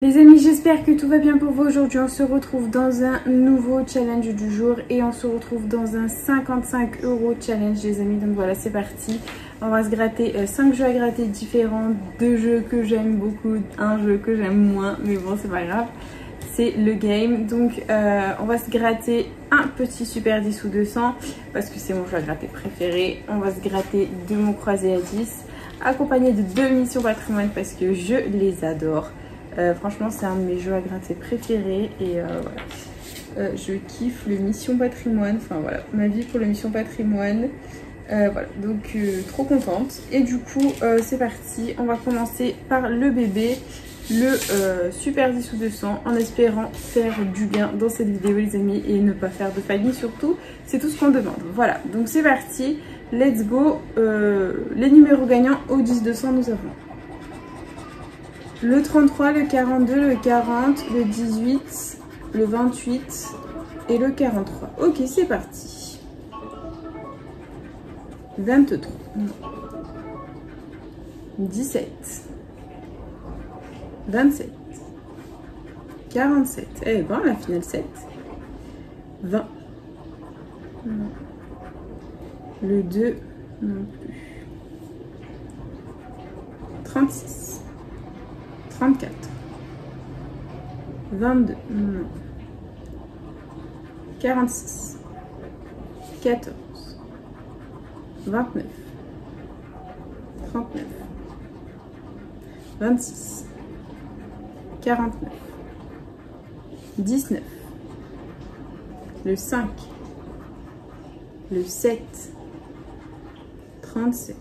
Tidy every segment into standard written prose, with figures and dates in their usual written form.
Les amis, j'espère que tout va bien pour vous. Aujourd'hui on se retrouve dans un nouveau challenge du jour et on se retrouve dans un 55 € challenge les amis. Donc voilà, c'est parti. On va se gratter 5 jeux à gratter différents, 2 jeux que j'aime beaucoup, un jeu que j'aime moins, mais bon c'est pas grave, c'est le game. Donc on va se gratter un petit super 10 ou 200 parce que c'est mon jeu à gratter préféré. On va se gratter 2 mots croisés à 10 accompagné de 2 missions patrimoine parce que je les adore. Franchement c'est un de mes jeux à gratter préférés et voilà. Je kiffe le mission patrimoine, enfin voilà, ma vie pour le mission patrimoine. Voilà, donc trop contente. Et du coup c'est parti, on va commencer par le bébé, le super 10 ou 200 en espérant faire du bien dans cette vidéo les amis et ne pas faire de famille surtout, c'est tout ce qu'on demande. Voilà, donc c'est parti, let's go. Les numéros gagnants au 10-200 nous avons le 33, le 42, le 40, le 18, le 28 et le 43. Ok, c'est parti. 23, 17, 27, 47. Eh ben, la finale 7. 20. Non. Le 2, non plus. 36. 34, 22, non. 46, 14, 29, 39, 26, 49, 19, le 5, le 7, 37,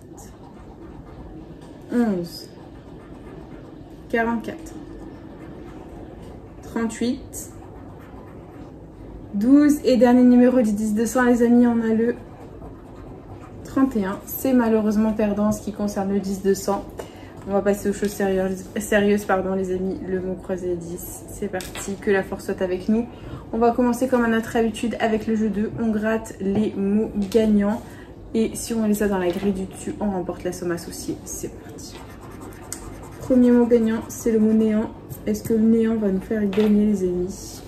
11, 44, 38, 12 et dernier numéro du 10-200 les amis, on a le 31. C'est malheureusement perdant en ce qui concerne le 10-200. On va passer aux choses sérieuses pardon les amis, le mot croisé 10. C'est parti, que la force soit avec nous. On va commencer comme à notre habitude avec le jeu 2. On gratte les mots gagnants et si on les a dans la grille du dessus, on remporte la somme associée. C'est parti. Premier mot gagnant, c'est le mot néant. Est-ce que le néant va nous faire gagner les amis?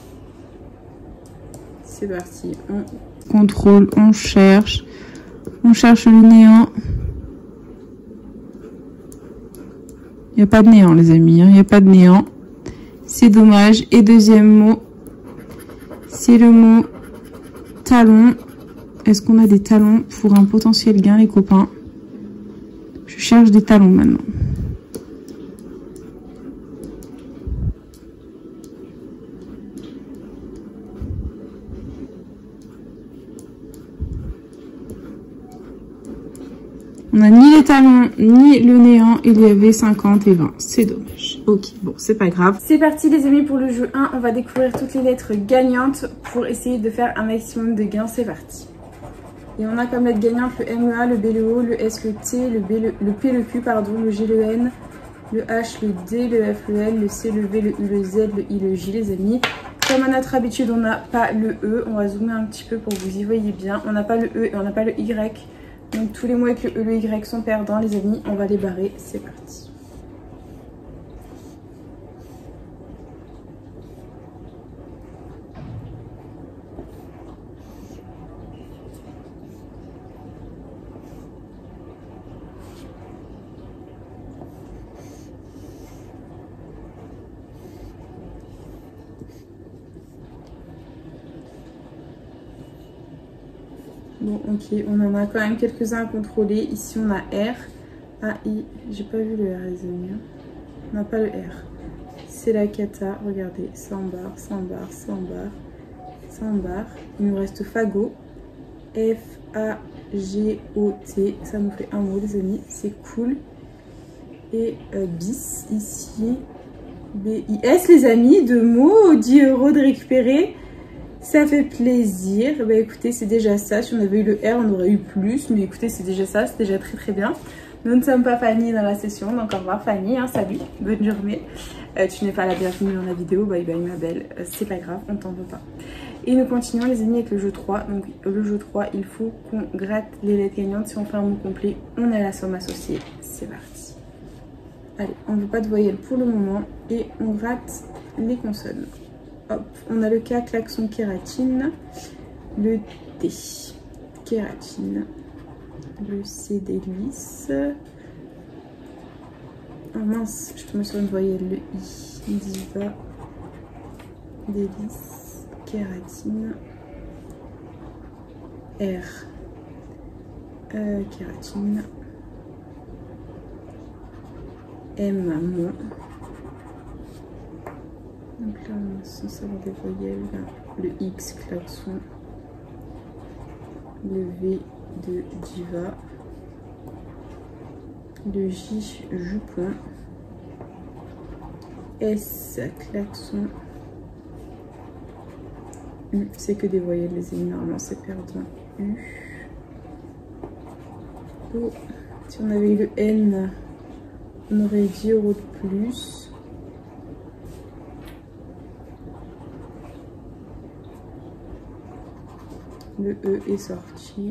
C'est parti. On contrôle, on cherche le néant. Il n'y a pas de néant les amis, il n'y a pas de néant. C'est dommage. Et deuxième mot, c'est le mot talon. Est-ce qu'on a des talons pour un potentiel gain les copains? Je cherche des talons maintenant. On n'a ni les talons, ni le néant. Il y avait 50 et 20. C'est dommage. Ok, bon, c'est pas grave. C'est parti les amis pour le jeu 1. On va découvrir toutes les lettres gagnantes pour essayer de faire un maximum de gains. C'est parti. Et on a comme lettre gagnante le MEA, le B, le O, le S, le T, le P, le Q, pardon, le G, le N, le H, le D, le F, le L, le C, le V, le U, le Z, le I, le J les amis. Comme à notre habitude, on n'a pas le E. On va zoomer un petit peu pour que vous y voyez bien. On n'a pas le E et on n'a pas le Y. Donc tous les mots avec le E, le Y sont perdants les amis, on va les barrer, c'est parti. Bon, ok, on en a quand même quelques-uns à contrôler. Ici, on a R, A, I. J'ai pas vu le R, les amis. On n'a pas le R. C'est la cata. Regardez, ça en barre, ça en barre, ça en barre, ça en barre. Il nous reste Fagot. F, A, G, O, T. Ça nous fait un mot, les amis. C'est cool. Et bis, ici. B, I, S, les amis. 2 mots, 10 € de récupérer. Ça fait plaisir. Bah écoutez, c'est déjà ça. Si on avait eu le R, on aurait eu plus. Mais écoutez, c'est déjà ça. C'est déjà très très bien. Nous ne sommes pas Fanny dans la session. Donc au revoir Fanny. Hein, salut. Bonne journée. Tu n'es pas la bienvenue dans la vidéo. Bye bye ma belle. C'est pas grave. On t'en veut pas. Et nous continuons les amis avec le jeu 3. Donc le jeu 3, il faut qu'on gratte les lettres gagnantes. Si on fait un mot complet, on a la somme associée. C'est parti. Allez, on ne veut pas de voyelles pour le moment et on gratte les consonnes. Hop, on a le K, klaxon, kératine. Le T, kératine. Le C, délice. Oh mince, je tombe sur une voyelle. Le I, diva. Délice, kératine. R, kératine. M, mon. Donc là, on est censé avoir des voyelles. Le X, klaxon. Le V de diva. Le J, jupon. S, klaxon. U, c'est que des voyelles, les amis, normalement c'est perdant. U. O, si on avait eu le N, on aurait 10 € de plus. Le E est sorti, il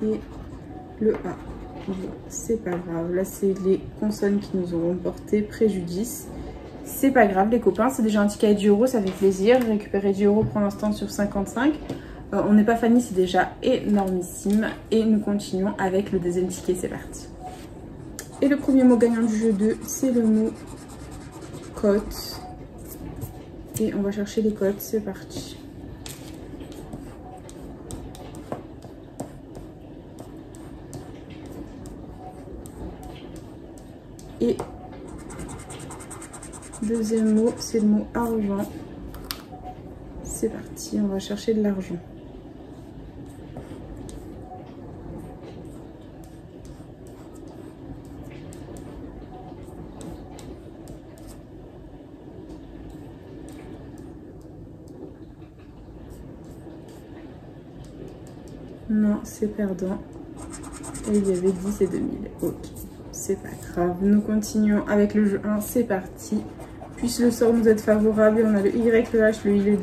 est là. Et le A. Bon, c'est pas grave, là c'est les consonnes qui nous auront porté préjudice. C'est pas grave les copains, c'est déjà un ticket à 10 €, ça fait plaisir. Récupérer 10 € pour l'instant sur 55. On n'est pas Fanny, c'est déjà énormissime. Et nous continuons avec le deuxième ticket, c'est parti. Et le premier mot gagnant du jeu 2, c'est le mot côte. Et on va chercher les côtes, c'est parti. Et deuxième mot, c'est le mot argent. C'est parti, on va chercher de l'argent. Non, c'est perdant. Et il y avait 10 et 2000. Ok, c'est pas grave. Nous continuons avec le jeu 1. C'est parti. Puisse le sort nous être favorable. Et on a le Y, le H, le I, le D.